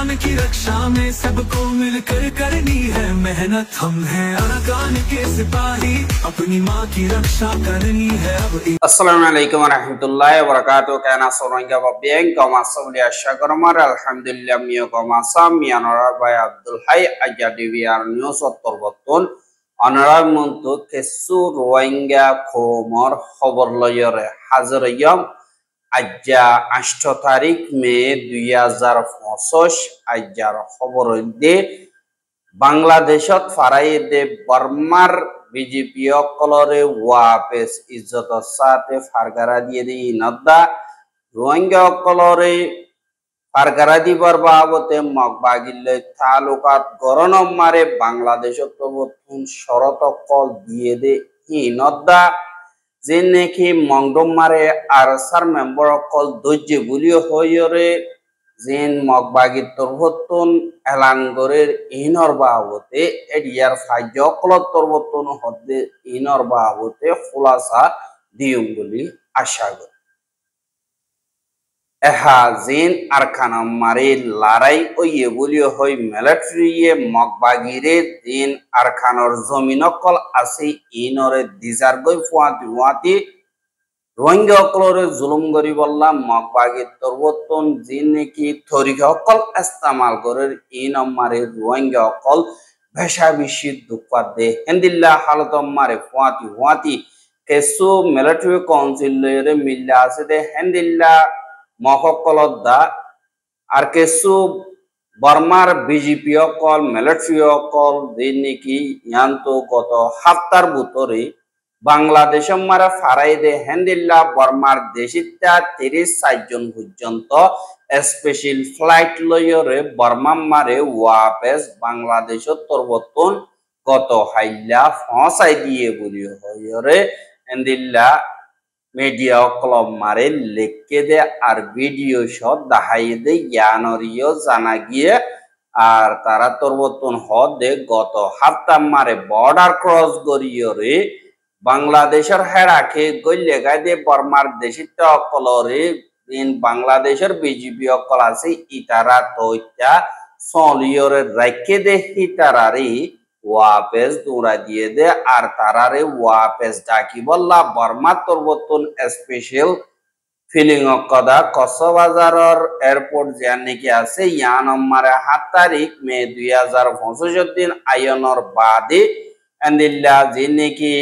अरकान की रक्षा में सबको मिलकर करनी है मेहनत। हम हैं अरकान के सिपाही, अपनी माँ की रक्षा करनी है अब। अस्सलामु अलैकुम warahmatullahi wabarakatuh। Kana soronga babien kama sabli ashagarmar alhamdulillah miyo kama samianora by Abdul Hay ajadiviar news otorbotun anara muntu kesu rohingya khomor khobor loyore hazır yom ajja 8 তারিখ মে 2025 ajjar khobor de বাংলাদেশত ফারাইদে বর্মার BJP অকলরে ওয়াপেস ইজ্জত সাথে ফারগারা দিয়ে দি নদ্দা রোহিঙ্গা অকলরে ফারগারা দিবার বাবতে মগবাগিল্লে তালুকাত গরনম মারে বাংলাদেশত প্রথম শরত call দিয়ে দে ই নদ্দা যে নাকি মংডম মারে আর সার মেম্বার অকল দৈর্য বুলিও হইরে জিন মগবাগির তরবতন এলানগরের ইনর বাবতে এডিয়ার ফাইজ অকলত তরবতন হদ্দে ইনর বাবতে খুলাসা দিউম বলি আশা করি। এহা জিন আরকানাম মারে লড়াই ওইয়ে বলিও হই মিলিটারিয়ে মগবাগিরে জিন আরকানর জমিন অকল আছে ইনরে দিজার গই ফুয়াতি রোহিঙ্গা অকলরে জুলুম করি বললাম মগবাগির তরবতন জিন নাকি তরিকা অকল ইস্তেমাল করে ই নম্বরে রোহিঙ্গা অকল ভেসা বিশিদ দুঃখাত দে হেন্দিল্লা হালত মারে ফুয়াতি কেসু মিলিটারি কাউন্সিলরে মিল্লা আছে দে হেন্দিল্লা মককলত দা আর কেসু বর্মার বিজেপি অকল মিলিটারি অকল জিন নাকি ইয়ান্ত গত হাফতার ভিতরে বাংলাদেশ মারা ফারাইদে হেন্দিল্লা বর্মার দেশিতা 34 জন পর্যন্ত স্পেশাল ফ্লাইট লয়রে বর্মা মারে ওয়াপেস বাংলাদেশ তরবতন গত হাইল্লা ফসাই দিয়ে বলি হয়রে হেন্দিল্লা মিডিয়া ক্লব মারে লেখকে দে আর ভিডিও শট দেখাই দে জ্ঞানরিও জানা গিয়ে আর তারা তরবতন হদে গত হাফতা মারে বর্ডার ক্রস করিয়রে বাংলাদেশের হেরাকে গল্লে গাইদে বর্মার দেশিত অকলরে বাংলাদেশের বিজেপি অকল আছে ইতারা তৈতা সলিয়রে রাখে দে হিতারারি ওয়াপেস দৌড়া দিয়ে দে আর তারারে ওয়াপেস ডাকি বললা বর্মা তরবতন স্পেশাল ফিলিং অকদা কক্সবাজারের এয়ারপোর্ট যে নাকি আছে ইয়ান নম্বরে 7 তারিখ মে 2025 দিন আয়নর বাদে এন্দিল্লা যে নাকি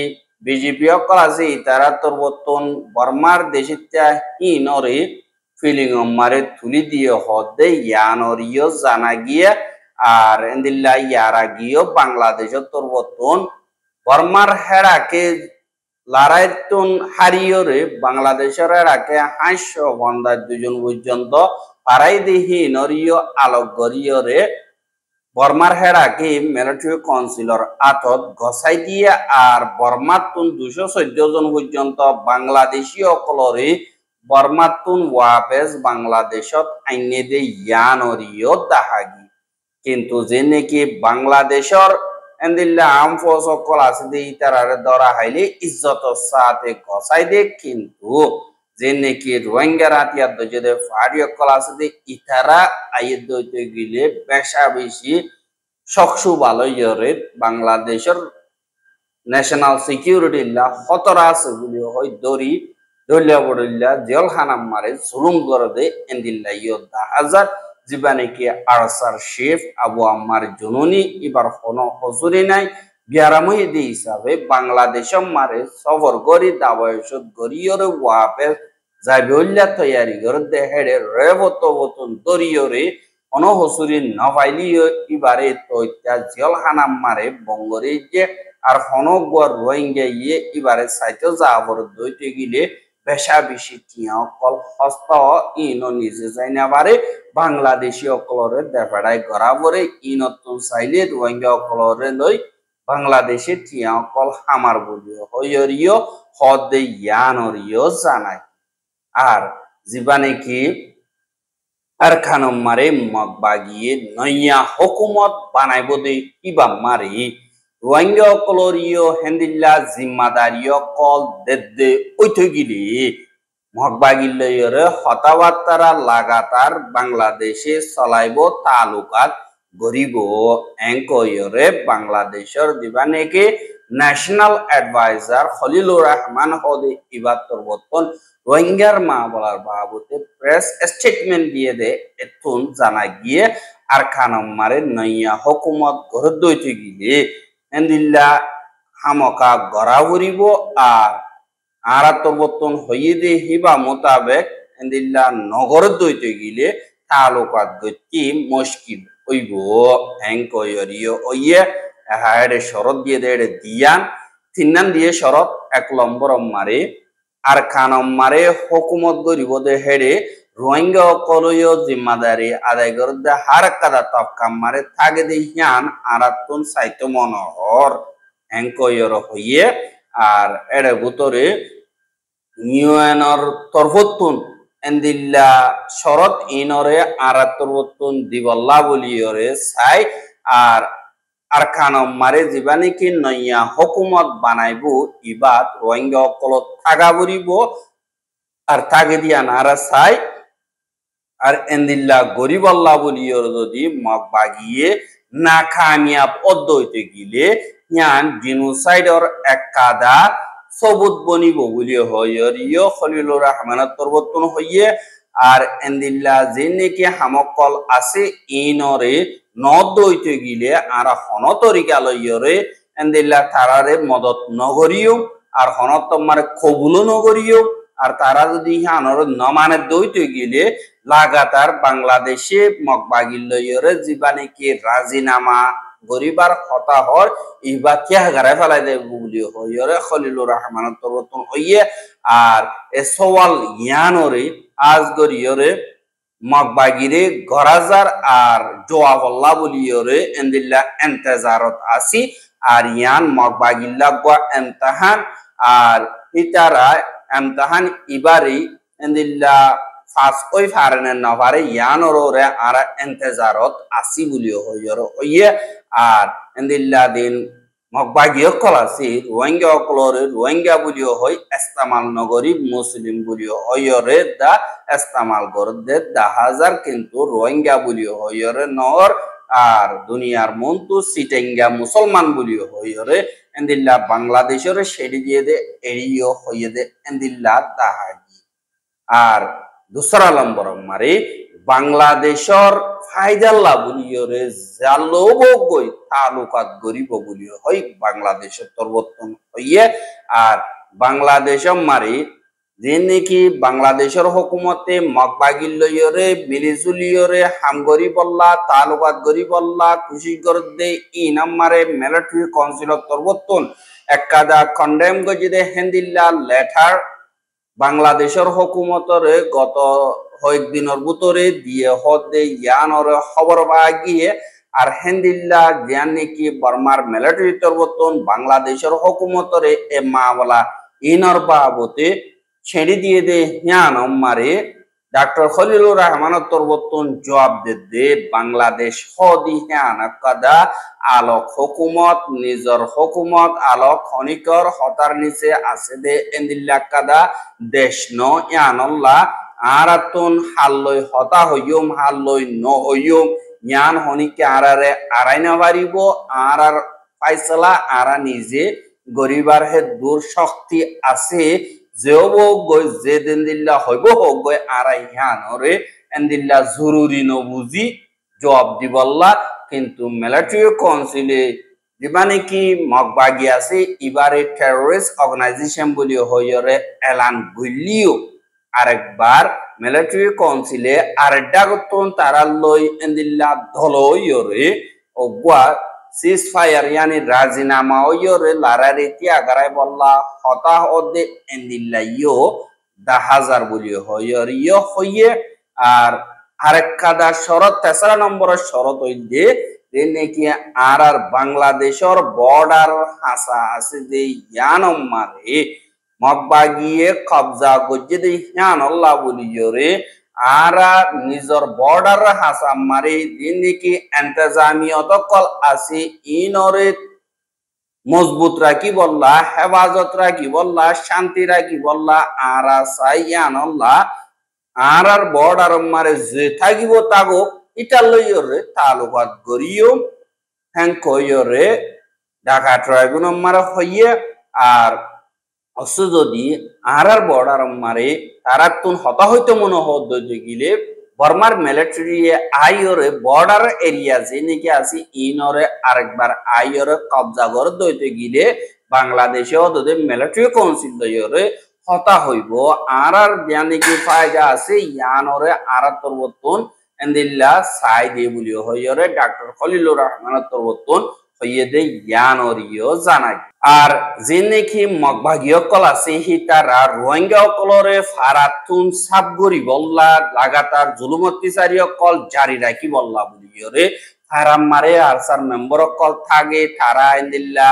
বিজেপি অকল আছে তারা তরবতন বর্মার দেশিতা ইনরে ফিলিং মারে তুলি দিয়ে হদে ইয়ানরিও জানা গিয়ে আর এন্দিল্লা ইয়ারা গিয়ে বাংলাদেশের তরবতন বর্মার হেরাকে লড়াইতন হারিয়রে বাংলাদেশের হেরাকে 500 ঘন্টা 2 জন পর্যন্ত পারাই দিহি নরিও আলোক গরিয়রে বর্মার হেরাকে মিলিটারি কাউন্সিলর আতত গসাই দিয়ে আর বর্মাতুন 214 জন পর্যন্ত বাংলাদেশি অকলরে বর্মাতুন ওয়াপেস বাংলাদেশত আইনে দে ইয়ানরিও দাহাগি কিন্তু যে নাকি বাংলাদেশের এন্দিল্লা আর্ম ফোর্স অকল আছে দে ইতারারে ধরা হাইলে ইজ্জত সাথে গসাই দে কিন্তু যে নাকি রোহিঙ্গা রাতিয়ার দজে ফাড়ি অকল আছে দে ইতারা আইয়ে দইতে গিলে বেশা বেশি সকসু ভালো ইয়রে বাংলাদেশের ন্যাশনাল সিকিউরিটি লা খতরা আছে বলি হয় দরি দলিয়া বড়িল্লা জেলখানাম মারে জুলুম করে দে এন্দিল্লা ইয়দা হাজার জীবানে কি আরসার শেফ আবু আম্মার জননী এবার কোনো হজুরি নাই বিয়ারামই দি হিসাবে বাংলাদেশ মারে সফর গরি দাবয়সত গরিয়রে ওয়াপে যাইবল্লা তৈয়ারি করে দেহেরে রেবতবতন দরিয়রে অনহসুরি নভাইলিও ইবারে তৈতা জেলখানাম মারে বঙ্গরে যে আর হনগর রোহিঙ্গা ইয়ে ইবারে সাইতে যাবর দইতে গিলে বেশা বেশি টিয়া অকল হস্ত ইনো নিজে যাই না বারে বাংলাদেশি অকলরে দেফাড়াই গড়াবরে ইনতুন চাইলে রোহিঙ্গা অকলরে লই বাংলাদেশে টিয়া অকল হামার বলিও হইয়রিও হদে ইয়ানরিও জানাই আর জীবানে কি আর খানম মারে মগবাগিয়ে নইয়া হুকুমত বানাইব দে ইবা মারি রোহিঙ্গা অকলরিও হেন্দিল্লা জিম্মাদারিও কল দে ওইতে গিলি মগবাগিল্লয়রে হতাবার্তারা লাগাতার বাংলাদেশে চলাইব তালুকাত গরিব এঙ্কয়রে বাংলাদেশের দিবানেকে ন্যাশনাল অ্যাডভাইজার খলিলুর রহমান হদে ইবাত্তর বর্তন রোহিঙ্গার মা বলার বাবুতে প্রেস স্টেটমেন্ট দিয়ে দে এতুন জানা গিয়ে আর খানম্মারে নইয়া হুকুমত গড় দইতে গিয়ে এন্দিল্লা হামকা গড়া উড়িব আর আরাতবর্তন হইয়ে দে হিবা মোতাবেক এন্দিল্লা নগর দইতে গিলে তালুকাত গতি মুশকিল হইব এঙ্কয়রিও ওইয়ে হায়রে শরৎ দিয়ে দে দিয়ান তিনান দিয়ে শরৎ 1 নম্বর মারে আর খানম মারে হুকুমত গরিব দে হেড়ে রোহিঙ্গা কলয় জিম্মাদারি আদায় করে দে হার কাদা তফকাম মারে থাকে দে হিয়ান আরাতুন সাইতো মনোহর এঙ্কয়র হইয়ে আর এর ভিতরে ইউএনর তরফতুন এন্দিল্লা শরৎ ইনরে আরাতরবতুন দিবল্লা বলিয়রে সাই আর আরখানম মারে জীবানিকি নইয়া হুকুমত বানাইব ইবাদ রোহিঙ্গা অকলত থাকা বরিব আর থাকে দিয়া নারা সাই আর এন্দিল্লা গরিবল্লা বলিয়র যদি মগ বাগিয়ে না কামিয়াব অদ্বৈতে গিলে ইয়ান জিনোসাইডর এক কাদা সবুত বনিব বলি হইয় খলিলুর রহমানের তরবতন হইয়ে আর এন্দিল্লা যে নাকি হামকল আছে ইনরে নদইতে গিলে আর হন তরিকা লইয়রে এন্দিল্লা তারারে মদত নগরিও আর হনত তোমার কবুলও নগরিও আর তারা যদি হানর নমানে দইতে গিলে লাগাতার বাংলাদেশে মগবাগিল লইয়রে জীবানে কি রাজিনামা গরিবার হতা হর ইবা কিয়া গারে ফেলাই দেব বলি হইরে খলিলুর রহমানের তরবতন হইয়ে আর এ সওয়াল ইয়ানরে আজ গরিয়রে মগবাগিরে গরাজার আর জওয়াবল্লা বলিয়রে এন্দিল্লা ইন্তজারত আসি আর ইয়ান মগবাগিল্লা গো ইমতিহান আর ইতারা ইমতিহান ইবারি এন্দিল্লা ফাস ওই ফারনে নভারে ইয়ানরে আর ইন্তজারত আসি বলি হইরে হইয়ে আর এন্দিল্লা দিন মগবাগিয় কলাসি রোহিঙ্গা অকলরে রোহিঙ্গা বলিও হই ইস্তেমাল নগরী মুসলিম বলিও হইরে দা ইস্তেমাল করদে 10,000 কিন্তু রোহিঙ্গা বলিও হইরে নর আর দুনিয়ার মন্তু সিটেঙ্গা মুসলমান বলিও হইরে এন্দিল্লা বাংলাদেশের সেডি দিয়ে দে এরিও হইয়ে দে এন্দিল্লা দাহাগি আর দুসরা নম্বর মারে বাংলাদেশের ফায়দাল্লা বলিয়রে জালবগই তালুকাত গরিব বলিও হই বাংলাদেশের তরবতন হইয়ে আর বাংলাদেশের মারি যে নাকি বাংলাদেশের হুকুমতে মগবাগিল লইয়রে মিলিজুলিয়রে হামগরি বল্লা তালুকাত গরিবল্লা খুশি করে দে ইনাম মারে মিলিটারি কাউন্সিলর তরবতন একাদা কন্ডেম গজিদে হেন্দিল্লা লেটার বাংলাদেশের হুকুমতরে গত কয়েকদিনের ভিতরে দিয়ে হদে ইয়ানরে খবর পাওয়া গিয়ে আর হেন্দিল্লা জ্ঞান নাকি বর্মার মিলিটারি তরবতন বাংলাদেশের হুকুমতরে এ মামলা ইনর বাবতে ছেড়ে দিয়ে দে ইয়ান মারে ডক্টর খলিলুর রহমানের তরবতন জবাব দে বাংলাদেশ হদি ইয়ান কাদা আলোক হুকুমত নিজর হুকুমত আলোক খনিকর হতার নিচে আছে দে এন্দিল্লা কাদা দেশ ন ইয়ানল্লাহ আরাতুন হাল্লই হতা হইয়ম হাল্লই ন হইয়ম ইয়ান হনিকে আরারে আরাই না পারিব আর ফাইসলা আরা নিজে গরিবার হে দূর শক্তি আছে যেব গই যে দিন দিল্লা হইব হোক গই আরাই ইয়ানরে এন্দিল্লা জরুরি ন বুঝি জবাব দিবল্লা কিন্তু মিলিটারি কাউন্সিলে দিবানে কি মগবাগি আছে ইবারে টেররিস্ট অর্গানাইজেশন বলি হইরে এলান গলিও আরেকবার মিলিটারি কাউন্সিলে আরেকটা গতন তারা লই এন্দিল্লা ধলইরে ওগুয়া সিজ ফায়ার ইয়ানি রাজিনামা ওইরে লারারে তিয়াগারাই বল্লা হতা হদে এন্দিল্লা ইয়ো 10,000 বলি হইরে ইয়ো হইয়ে আর আরেক কাদা শরত 3 নম্বরের শরত হইলে নাকি আর বাংলাদেশের বর্ডার হাসা আছে যে ইয়ানম মারে মগবাগিয়ে কবজা গজ্জে দে ইয়ান আল্লাহ বলিয়রে আরা নিজর বর্ডার হাসাম মারে দিন নাকি ইন্তজামিয়ত কল আছে ইনরে মজবুত রাখি বললা হেফাজত রাখি বললা শান্তি রাখি বললা আরা সাইয়ানল্লা আর বর্ডার মারে যে থাকিব তাগো ইটা লইরে তালুকাত গরিও হ্যাং কইরে ঢাকা ট্রাইব্যুনাল মারা হইয়ে আর অবশ্য যদি আর বর্ডার মারে তারা তুন হতা হইতে মনে হতে গিলে বর্মার মিলিটারি আইরে বর্ডার এরিয়া যে নাকি আছে ইনরে আরেকবার আইরে কবজা করে দইতে গিলে বাংলাদেশে ওদের মিলিটারি কাউন্সিল দইরে হতা হইব আর নাকি ফায়দা আছে ইয়ানরে আর তরবতন এন্দিল্লা সাই দিয়ে বলি হইরে ডাক্তার খলিলুর রহমানের তরবতন হইয়ে দে ইয়ানরিও জানাই আর যে নাকি মগভাগীয় কল আছে হি তারা রোহিঙ্গা কলরে ফারাতুন সাবগরি বললা লাগাতার জুলুম অত্যাচারী কল জারি রাখি বললা বলিরে ফারাম মারে আরসার মেম্বার কল থাকে তারা এন্দিল্লা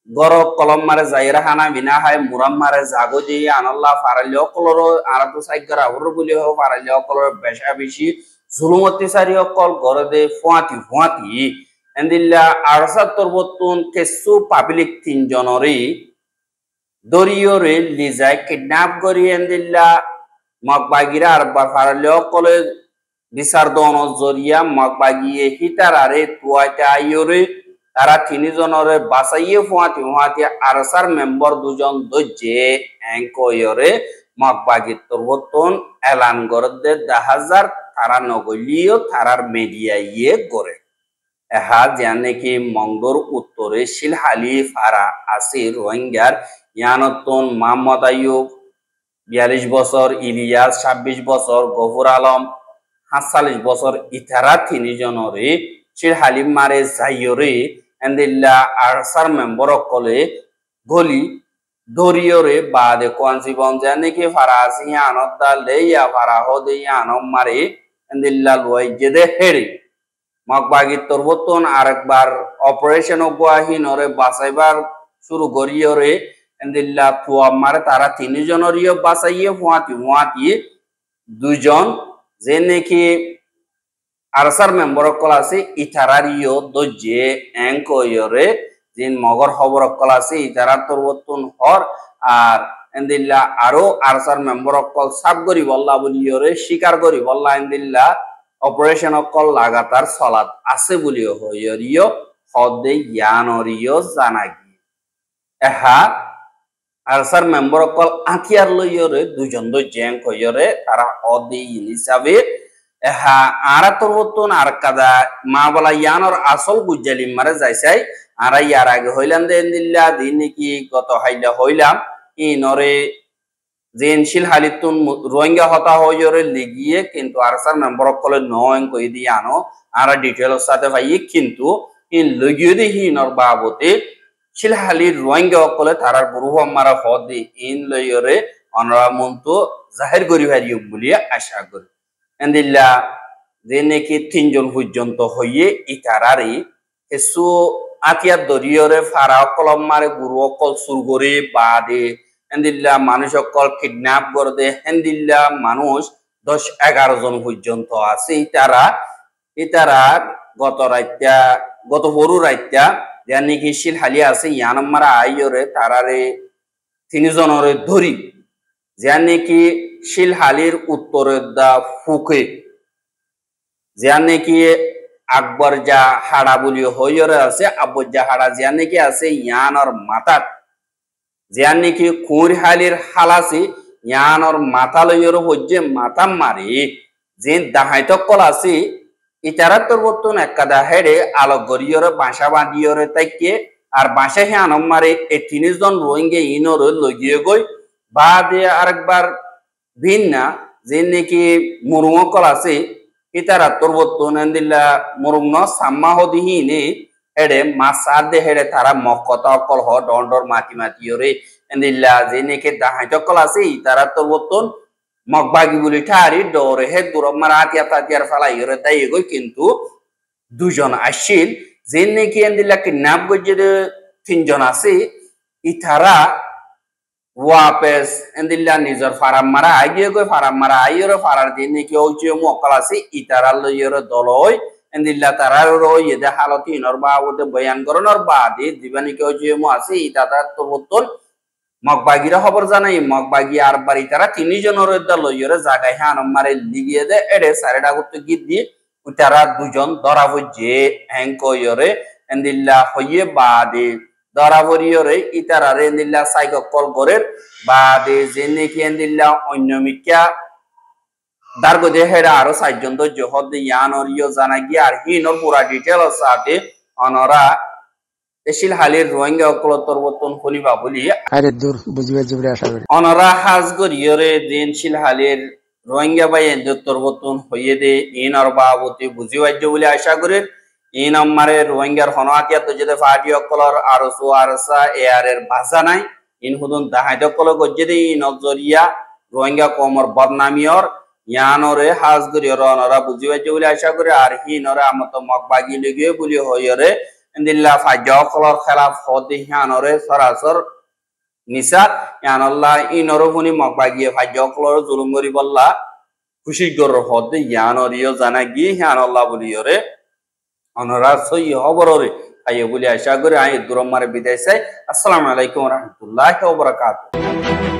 গরব কলম মারে জাইরা হানা বিনা হায় মুরাম মারে জাগো দি আনাল্লাহ ফারালিও কলর আর তো সাইগার আবর বলি হো ফারালিও কলর বেশা বেশি জুলুম অত্যাচারী কল গরে দে ফুয়াতি এন্দিল্লা আরসার তরবতুন কেসু পাবলিক তিনজনরে দরিয়রে লিজায় কিডন্যাপ করি এন্দিল্লা মগবাগিরা আর ফারালিও কলে বিচার দন জরিয়া মগবাগিয়ে হিতারারে তুয়াইতে আইয়রে তারা তিনজনরে বাঁচাইয়ে ফুয়াতি আরসার মেম্বার দুজন দজ্জে এঙ্কয়রে মগবাগির তরবতুন এলান করে দে 10,000 তারা নগলিও তারার মিডিয়া ইয়ে করে এহা জানে কি মঙ্গর উত্তরে শিলহালি ফারা আছে রোহিঙ্গার ইয়ানতন মোহাম্মদ আইয়ুব 42 বছর ইলিয়াস 26 বছর গফুর আলম 47 বছর ইতারা তিনজনরে শিলহালি মারে যাইয়রে এন্দিল্লা আরসার মেম্বার কলে গলি দরিয়রে বাদে কোন জীবন জানে কি ফারা আছে ইয়ানতা লেয়া ফারা হদে ইয়ানম মারে এন্দিল্লা লই জেদে হেড়ে মগবাগির তরবতন আরেকবার অপারেশন গুয়াহিনরে বাঁচাইবার শুরু করিয়রে এন্দিল্লা থুয়া মারে তারা তিনজনরিও বাঁচাইয়ে ফুয়াতি দুজন যে নাকি আরসার মেম্বার কল আছে ইতারারিও দজ্জে এঙ্কয়রে জিন মগর খবর কল আছে ইতারার তরবতন হর আর এন্দিল্লা আরো আরসার মেম্বার কল সাব করি বললা বলিয়রে স্বীকার করি বললা এন্দিল্লা অপারেশন কল লাগাতার চলাত আছে বলিও হইয়রিও হদে ইয়ানরিও জানাগি এহা আরসার মেম্বার কল আতিয়ার লইয়রে দুজন দজ্জেং কইয়রে তারা অদে হিসাবে এহা আরা তরবতন আর কাদা মা বলা ইয়ানর আসল বুঝালি মারে যাইছাই আরা ইয়ার আগে হইলাম দে এন্দিল্লা দিন নাকি গত হাইলা হইলাম ইনরে যেন শিলহালিতুন রোহিঙ্গা হতা হইরে লিগিয়ে কিন্তু আরসার মেম্বার কলে নয় কই দিয়ে আনো আর ডিটেলস সাথে ভাই কিন্তু ইন লগিয়ে দি হিনর বাবতে শিলহালির রোহিঙ্গা কলে তারার বুরুহ মারা হদে ইন লইরে অনরা মন্তু জাহির করি ভারিও বলিয়া আশা করি এন্দিল্লা যে নাকি তিনজন পর্যন্ত হইয়ে ইতারারি কিছু আতিয়ার দরিয়রে ফারা কলম মারে গুরু অকল সুর করে বাদে এন্দিল্লা মানুষ অকল কিডন্যাপ করে দে হেন্দিল্লা মানুষ 10-11 জন পর্যন্ত আছে ইতারা গত বড় রাইত্যা যার নাকি শিলহালি আছে ইয়ানম মারা আইয়রে তারারে তিনজনরে ধরি যার নাকি শিলহালির উত্তরের দা ফুকে যার নাকি আকবর যা হাড়া বলি হইরে আছে আব্বর যা হাড়া যার নাকি আছে ইয়ানর মাতাত যার নাকি কুরহালির হালাসি ইয়ানর মাথা লইয়র হজ্জে মাথা মারি যে দাহাইত কল আছে ইতারা তরবতন একাদা হেড়ে আলোক গরিয়রে বাসা বাঁধিয়রে তাইকে আর বাসা হে আনম মারে এই তিনজন রোহিঙ্গা ইনরে লগিয়ে গই বাদে আরেকবার ভিন্না যে নাকি মুরুং কল আছে ইতারা তরবতন এন্দিল্লা মুরুং ন সাম্মা হদিহিনে হেড়ে মাসাদ দে হেড়ে তারা মক্কতা কল হ ডর মাতিয়রে এন্দিল্লা যে নাকি দাহাইত কল আছে ইতারা তরবতন মগবাগি বলি ঠারি ডরে হে দূর মারা আতিয়ার ফালাইরে তাই গই কিন্তু দুজন আসিল যে নাকি এন্দিল্লা কিডন্যাপ গজে তিনজন আছে ইতারা ওয়াপেস এন্দিল্লা নিজর ফারাম মারা আইয়ে গই ফারাম মারা আইয়রে ফারার দিন নাকি ওইচে মকল আছে ইতারা লইয়রে দলই এন্দিল্লা তারার রয়ে দে হালতি ইনর বাবুতে বয়ান করনর বাদে জীবানিকে যে মো আছে ইতাতা তোরবতন মগবাগিরা খবর জানাই মগবাগি আর বাড়ি তারা তিনজনের লইয়রে জায়গায় হ্যাঁ মারে লিগিয়ে দে এড়ে সারেডা করতে গিয়ে দিয়ে তারা দুজন ধরা যে হ্যাঙ্কয়রে এন্দিল্লা হইয়ে বাদে ধরা পড়িয়রে ইতারারে এন্দিল্লা সাইকেল কল করে বাদে যে নাকি এন্দিল্লা অন্য মিকা দার্গো দে হেরা আরো 4 জন ধৈর্য হদে ইয়ানরিও জানা গিয়ে আর হিনর পুরা ডিটেল সাথে অনরা এশিল হালির রোহিঙ্গা অকলতর বতন হলিবা বলি আরে দূর বুঝবে জুবরে আশা করি অনরা হাজগর ইয়রে দিন শিল হালির রোহিঙ্গা বাই এন্দর বতন হইয়ে দে ইনর বাবতে বুঝিবাজ্য বলে আশা করি ইন আমারে রোহিঙ্গার হনহাতিয়া তো যেতে ফাটি অকলর আরো সুয়ারসা এয়ারের ভাষা নাই ইন হুদুন দাহাইদ অকল গজ্জে দে নজরিয়া রোহিঙ্গা কমর বদনামিয়র ইয়ানরে হাজগর ইয়র অনরা বুঝিবাজ্য বলে আশা করি আর হিনরে আমত মগবাগি লগে বলি হইরে এন্দিল্লা ফাজ্জা অকলর খেলাফ হদে হিয়ানরে সরাসর নিসা ইয়ানাল্লাহ ইনরো হুনি মগবাগিয়ে ফাজ্জা অকলর জুলুম করি বল্লা খুশি গর হদে ইয়ানরিও জানা গিয়ে হিয়ানাল্লাহ বলিয়রে অনরা সই হবররে আইয়ে বলি আশা করি আই দুরমারে বিদায় চাই। আসসালামু আলাইকুম ওয়া রাহমাতুল্লাহি ওয়া বারাকাতুহু।